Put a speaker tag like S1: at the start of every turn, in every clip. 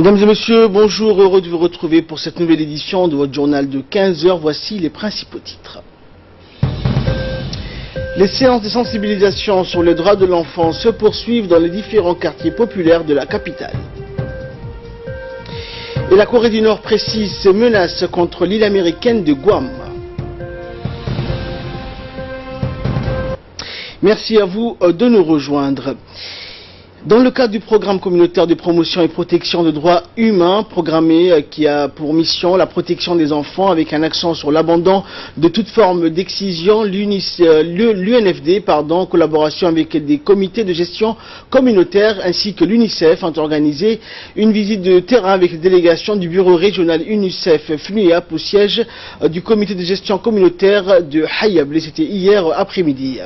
S1: Mesdames et messieurs, bonjour, heureux de vous retrouver pour cette nouvelle édition de votre journal de 15 h. Voici les principaux titres. Les séances de sensibilisation sur les droits de l'enfant se poursuivent dans les différents quartiers populaires de la capitale. Et la Corée du Nord précise ses menaces contre l'île américaine de Guam. Merci à vous de nous rejoindre. Dans le cadre du programme communautaire de promotion et protection des droits humains, programmé qui a pour mission la protection des enfants avec un accent sur l'abandon de toute forme d'excision, l'UNFD, en collaboration avec des comités de gestion communautaire ainsi que l'UNICEF, ont organisé une visite de terrain avec les délégations du bureau régional UNICEF FNUIAP au siège du comité de gestion communautaire de Hayablé. C'était hier après-midi.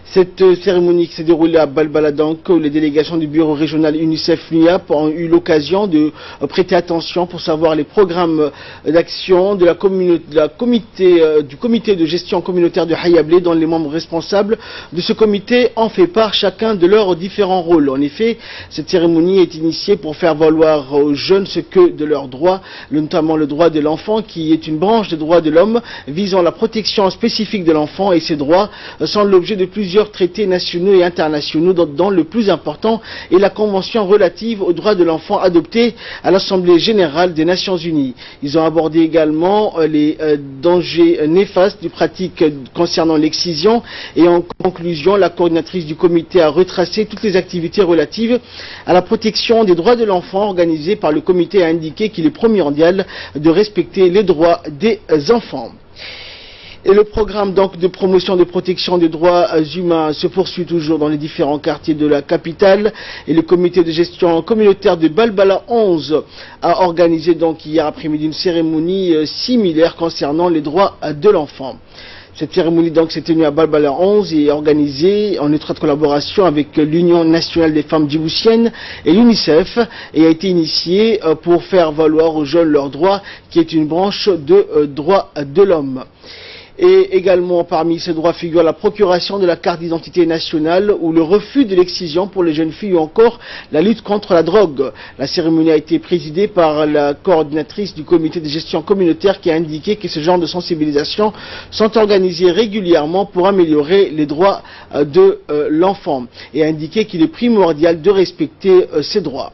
S1: Cette cérémonie qui s'est déroulée à Balbaladank, où les délégations du bureau régional UNICEF FNUIAP ont eu l'occasion de prêter attention pour savoir les programmes d'action du comité de gestion communautaire de Hayablé, dont les membres responsables de ce comité en fait part chacun de leurs différents rôles. En effet, cette cérémonie est initiée pour faire valoir aux jeunes ce que de leurs droits, notamment le droit de l'enfant, qui est une branche des droits de l'homme visant la protection spécifique de l'enfant, et ces droits sont l'objet de plusieurs traités nationaux et internationaux, dont le plus important est la Convention relative aux droits de l'enfant adoptée à l'Assemblée générale des Nations unies. Ils ont abordé également les dangers néfastes des pratiques concernant l'excision, et en conclusion, la coordinatrice du comité a retracé toutes les activités relatives à la protection des droits de l'enfant organisées par le comité et a indiqué qu'il est primordial de respecter les droits des enfants. Et le programme donc de promotion de protection des droits humains se poursuit toujours dans les différents quartiers de la capitale, et le comité de gestion communautaire de Balbala 11 a organisé donc hier après-midi une cérémonie similaire concernant les droits de l'enfant. Cette cérémonie donc s'est tenue à Balbala 11 et est organisée en étroite collaboration avec l'Union nationale des femmes djiboutiennes et l'UNICEF, et a été initiée pour faire valoir aux jeunes leurs droits, qui est une branche de droits de l'homme. Et également parmi ces droits figure la procuration de la carte d'identité nationale ou le refus de l'excision pour les jeunes filles, ou encore la lutte contre la drogue. La cérémonie a été présidée par la coordinatrice du comité de gestion communautaire, qui a indiqué que ce genre de sensibilisation sont organisées régulièrement pour améliorer les droits de l'enfant, et a indiqué qu'il est primordial de respecter ces droits.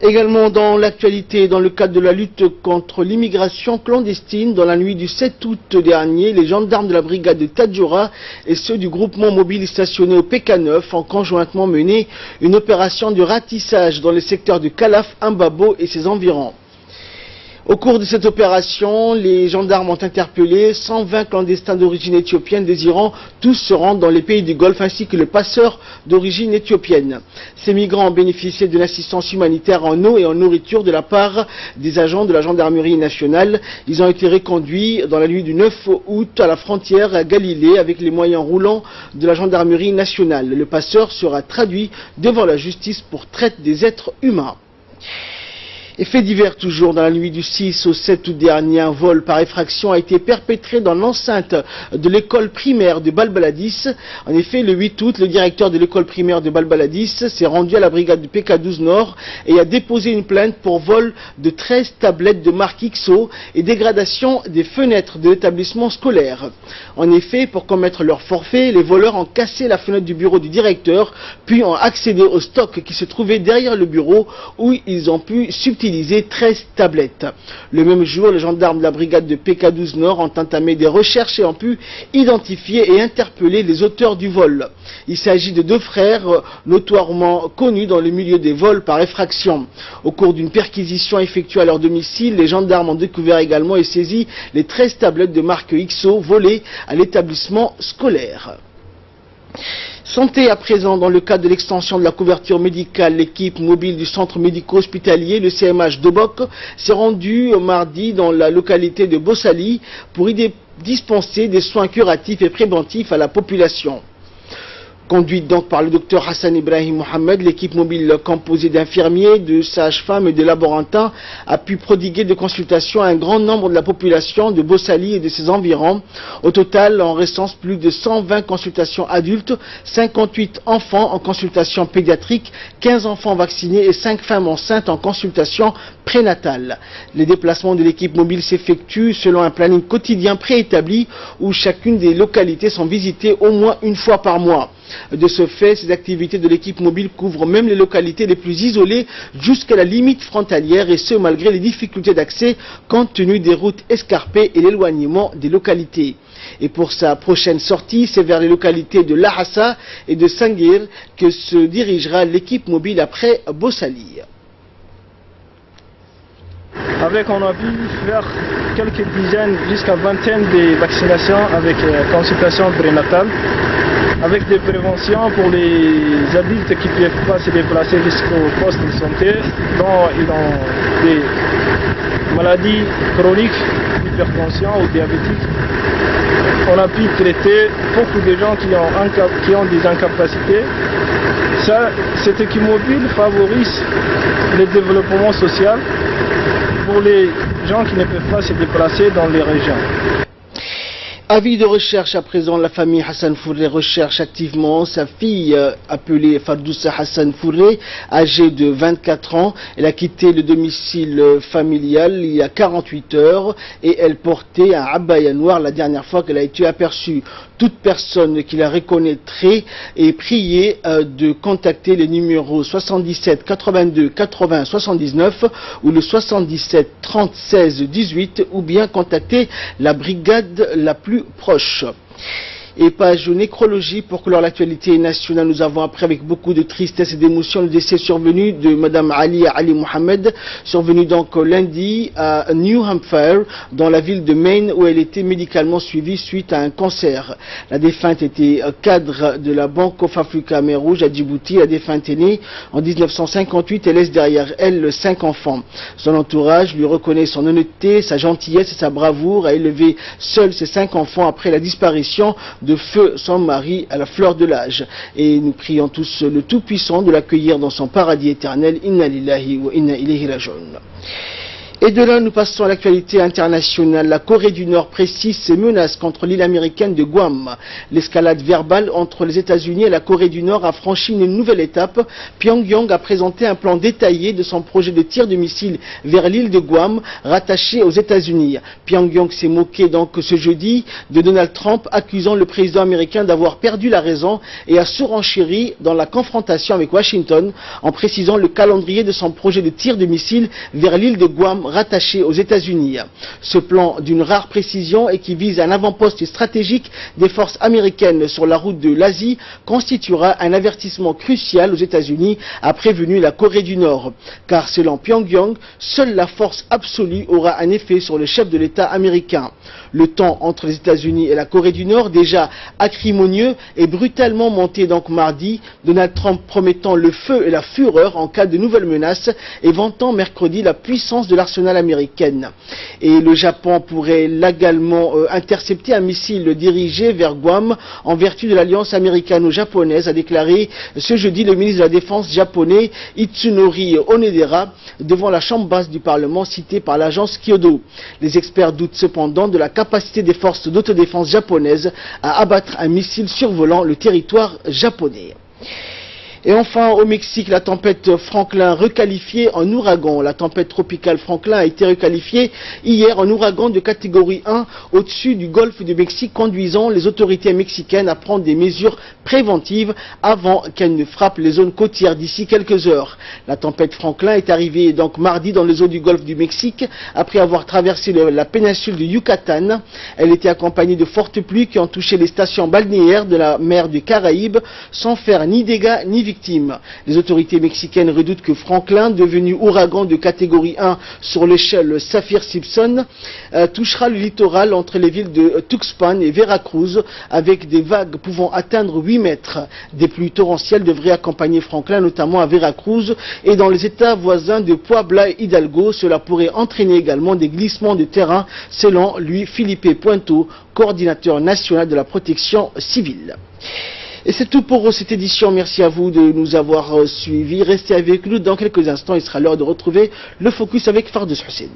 S1: Également dans l'actualité, dans le cadre de la lutte contre l'immigration clandestine, dans la nuit du 7 août dernier, les gendarmes de la brigade de Tadjoura et ceux du groupement mobile stationné au PK9 ont conjointement mené une opération de ratissage dans les secteurs de Kalaf, Mbabo et ses environs. Au cours de cette opération, les gendarmes ont interpellé 120 clandestins d'origine éthiopienne désirant tous se rendre dans les pays du Golfe, ainsi que le passeur d'origine éthiopienne. Ces migrants ont bénéficié d'une assistance humanitaire en eau et en nourriture de la part des agents de la gendarmerie nationale. Ils ont été reconduits dans la nuit du 9 août à la frontière à Galilée avec les moyens roulants de la gendarmerie nationale. Le passeur sera traduit devant la justice pour traite des êtres humains. Et fait divers toujours, dans la nuit du 6 au 7 août dernier, un vol par effraction a été perpétré dans l'enceinte de l'école primaire de Balbaladis. En effet, le 8 août, le directeur de l'école primaire de Balbaladis s'est rendu à la brigade du PK12 Nord et a déposé une plainte pour vol de 13 tablettes de marque XO et dégradation des fenêtres de l'établissement scolaire. En effet, pour commettre leur forfait, les voleurs ont cassé la fenêtre du bureau du directeur, puis ont accédé au stock qui se trouvait derrière le bureau, où ils ont pu subtiliser 13 tablettes. Le même jour, les gendarmes de la brigade de PK12 Nord ont entamé des recherches et ont pu identifier et interpeller les auteurs du vol. Il s'agit de deux frères notoirement connus dans le milieu des vols par effraction. Au cours d'une perquisition effectuée à leur domicile, les gendarmes ont découvert également et saisi les 13 tablettes de marque XO volées à l'établissement scolaire. Santé à présent, dans le cadre de l'extension de la couverture médicale, l'équipe mobile du centre médico-hospitalier, le CMH d'Obok, s'est rendue mardi dans la localité de Bossali pour y dispenser des soins curatifs et préventifs à la population. Conduite donc par le docteur Hassan Ibrahim Mohamed, l'équipe mobile composée d'infirmiers, de sages-femmes et de laborantins a pu prodiguer des consultations à un grand nombre de la population de Bossali et de ses environs. Au total, on recense plus de 120 consultations adultes, 58 enfants en consultation pédiatrique, 15 enfants vaccinés et 5 femmes enceintes en consultation prénatale. Les déplacements de l'équipe mobile s'effectuent selon un planning quotidien préétabli où chacune des localités sont visitées au moins une fois par mois. De ce fait, ces activités de l'équipe mobile couvrent même les localités les plus isolées jusqu'à la limite frontalière, et ce malgré les difficultés d'accès compte tenu des routes escarpées et l'éloignement des localités. Et pour sa prochaine sortie, c'est vers les localités de Lahassa et de Sangir que se dirigera l'équipe mobile après Bossali.
S2: On a pu faire quelques dizaines jusqu'à vingtaine de vaccinations avec consultation prénatale, avec des préventions pour les adultes qui ne peuvent pas se déplacer jusqu'au poste de santé, dont ils ont des maladies chroniques, hypertension ou diabétiques. On a pu traiter beaucoup de gens qui ont des incapacités. Cette équipe mobile favorise le développement social pour les gens qui ne peuvent pas se déplacer dans les régions.
S1: Avis de recherche à présent, la famille Hassan Fourré recherche activement sa fille appelée Fardoussa Hassan Fourré, âgée de 24 ans. Elle a quitté le domicile familial il y a 48 heures et elle portait un abaya noir la dernière fois qu'elle a été aperçue. Toute personne qui la reconnaîtrait est priée de contacter les numéros 77 82 80 79 ou le 77 30 16 18 ou bien contacter la brigade la plus proche. Et page nécrologie pour clore l'actualité nationale. Nous avons appris avec beaucoup de tristesse et d'émotion le décès survenu de Madame Ali Mohamed, survenu donc lundi à New Hampshire, dans la ville de Maine, où elle était médicalement suivie suite à un cancer. La défunte était cadre de la Banque of Africa Mer Rouge à Djibouti. La défunte est née en 1958 et laisse derrière elle 5 enfants. Son entourage lui reconnaît son honnêteté, sa gentillesse et sa bravoure à élever seul ses 5 enfants après la disparition de feu son mari à la fleur de l'âge. Et nous prions tous le Tout-Puissant de l'accueillir dans son paradis éternel. Inna lillahi wa inna ilayhi raji'un. Et de là, nous passons à l'actualité internationale. La Corée du Nord précise ses menaces contre l'île américaine de Guam. L'escalade verbale entre les États-Unis et la Corée du Nord a franchi une nouvelle étape. Pyongyang a présenté un plan détaillé de son projet de tir de missiles vers l'île de Guam, rattachée aux États-Unis. Pyongyang s'est moqué donc ce jeudi de Donald Trump, accusant le président américain d'avoir perdu la raison, et a surenchéri dans la confrontation avec Washington en précisant le calendrier de son projet de tir de missiles vers l'île de Guam, rattaché aux États-Unis. Ce plan d'une rare précision et qui vise un avant-poste stratégique des forces américaines sur la route de l'Asie constituera un avertissement crucial aux États-Unis, a prévenu la Corée du Nord. Car selon Pyongyang, seule la force absolue aura un effet sur le chef de l'État américain. Le temps entre les États-Unis et la Corée du Nord, déjà acrimonieux, est brutalement monté donc mardi, Donald Trump promettant le feu et la fureur en cas de nouvelles menaces et vantant mercredi la puissance de l'arsenal américaine. Et le Japon pourrait également intercepter un missile dirigé vers Guam en vertu de l'alliance américano-japonaise, a déclaré ce jeudi le ministre de la Défense japonais Itsunori Onedera devant la chambre basse du Parlement citée par l'agence Kyodo. Les experts doutent cependant de la capacité des forces d'autodéfense japonaises à abattre un missile survolant le territoire japonais. Et enfin, au Mexique, la tempête Franklin requalifiée en ouragan. La tempête tropicale Franklin a été requalifiée hier en ouragan de catégorie 1 au-dessus du golfe du Mexique, conduisant les autorités mexicaines à prendre des mesures préventives avant qu'elle ne frappe les zones côtières d'ici quelques heures. La tempête Franklin est arrivée donc mardi dans les eaux du golfe du Mexique après avoir traversé la péninsule du Yucatan. Elle était accompagnée de fortes pluies qui ont touché les stations balnéaires de la mer du Caraïbe sans faire ni dégâts ni victimes. Les autorités mexicaines redoutent que Franklin, devenu ouragan de catégorie 1 sur l'échelle Saffir-Simpson, touchera le littoral entre les villes de Tuxpan et Veracruz avec des vagues pouvant atteindre 8 mètres. Des pluies torrentielles devraient accompagner Franklin, notamment à Veracruz et dans les états voisins de Puebla et Hidalgo. Cela pourrait entraîner également des glissements de terrain, selon lui Felipe Puento, coordinateur national de la protection civile. Et c'est tout pour cette édition. Merci à vous de nous avoir suivis. Restez avec nous. Dans quelques instants, il sera l'heure de retrouver le focus avec Fardous Hussein.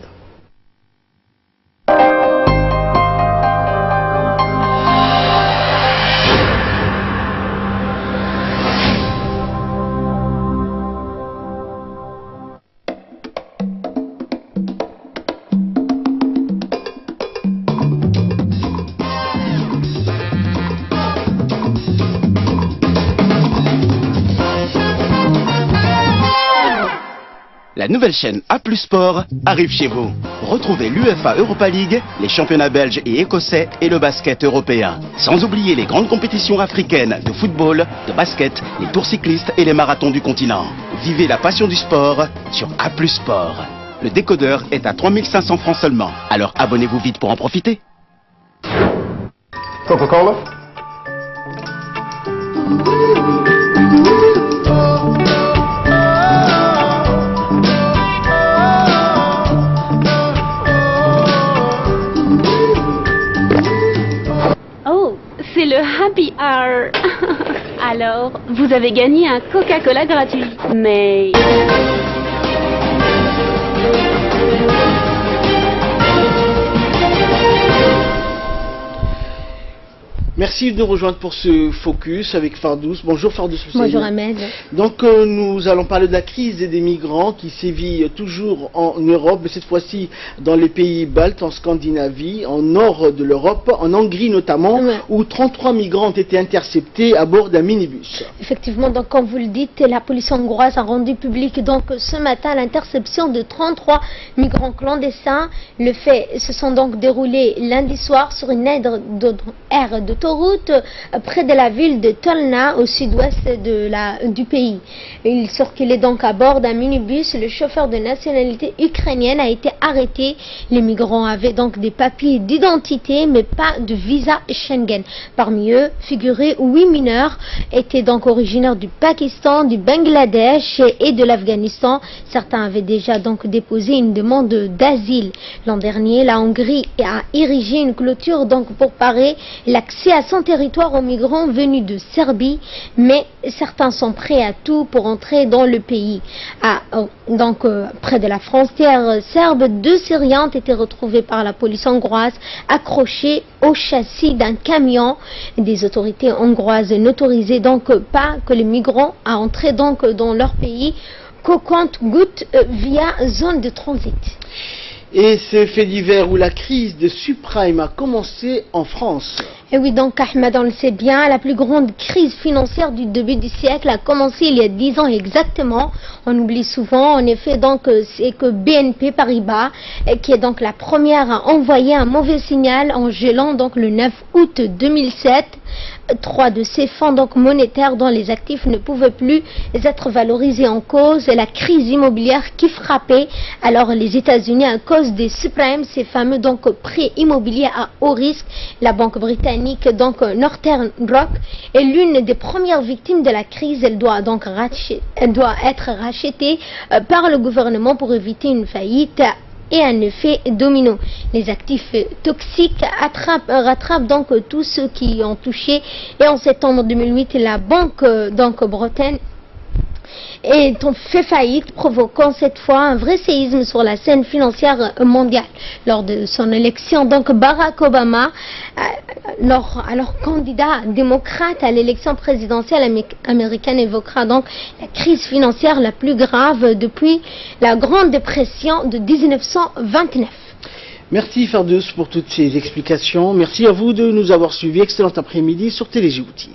S3: La nouvelle chaîne A+ Sport arrive chez vous. Retrouvez l'UEFA Europa League, les championnats belges et écossais et le basket européen. Sans oublier les grandes compétitions africaines de football, de basket, les tours cyclistes et les marathons du continent. Vivez la passion du sport sur A+ Sport. Le décodeur est à 3500 francs seulement. Alors abonnez-vous vite pour en profiter.
S4: Coca-Cola.
S5: C'est le Happy Hour. Alors, vous avez gagné un Coca-Cola gratuit. Mais...
S1: Merci de nous rejoindre pour ce focus avec Fardous. Bonjour Fardous Hussein.
S6: Bonjour Ahmed.
S1: Donc nous allons parler de la crise des migrants qui sévit toujours en Europe, mais cette fois-ci dans les pays baltes, en Scandinavie, en nord de l'Europe, en Hongrie notamment, où 33 migrants ont été interceptés à bord d'un minibus.
S6: Effectivement, donc comme vous le dites, la police hongroise a rendu public donc ce matin l'interception de 33 migrants clandestins. Le fait se sont donc déroulés lundi soir sur une aire d'autoroute près de la ville de Tolna au sud-ouest du pays. Ils circulaient donc à bord d'un minibus. Le chauffeur de nationalité ukrainienne a été arrêté. Les migrants avaient donc des papiers d'identité mais pas de visa Schengen. Parmi eux figuraient 8 mineurs, étaient donc originaires du Pakistan, du Bangladesh et de l'Afghanistan. Certains avaient déjà donc déposé une demande d'asile. L'an dernier, la Hongrie a érigé une clôture donc pour parer l'accès à son territoire aux migrants venus de Serbie, mais certains sont prêts à tout pour entrer dans le pays. Près de la frontière serbe, 2 Syriens ont été retrouvés par la police hongroise accrochés au châssis d'un camion. Des autorités hongroises n'autorisaient donc pas que les migrants à entrer donc dans leur pays qu'au compte-gouttes via zone de transit.
S1: Et ce fait divers où la crise de subprime a commencé en France.
S6: Et oui, donc Ahmed, on le sait bien, la plus grande crise financière du début du siècle a commencé il y a 10 ans exactement. On oublie souvent, en effet, donc c'est que BNP Paribas, qui est donc la première à envoyer un mauvais signal en gelant donc le 9 août 2007. 3 de ces fonds donc monétaires dont les actifs ne pouvaient plus être valorisés en cause la crise immobilière qui frappait alors les États-Unis à cause des subprimes, ces fameux donc prêts immobiliers à haut risque. La banque britannique donc Northern Rock est l'une des premières victimes de la crise. Elle doit être rachetée par le gouvernement pour éviter une faillite et un effet domino. Les actifs toxiques rattrapent donc tous ceux qui ont touché. Et en septembre 2008, la banque bretonne est fait faillite, provoquant cette fois un vrai séisme sur la scène financière mondiale. Lors de son élection, donc Barack Obama, alors candidat démocrate à l'élection présidentielle américaine, évoquera donc la crise financière la plus grave depuis la Grande Dépression de 1929.
S1: Merci Fardous pour toutes ces explications. Merci à vous de nous avoir suivis. Excellent après-midi sur Télé Djibouti.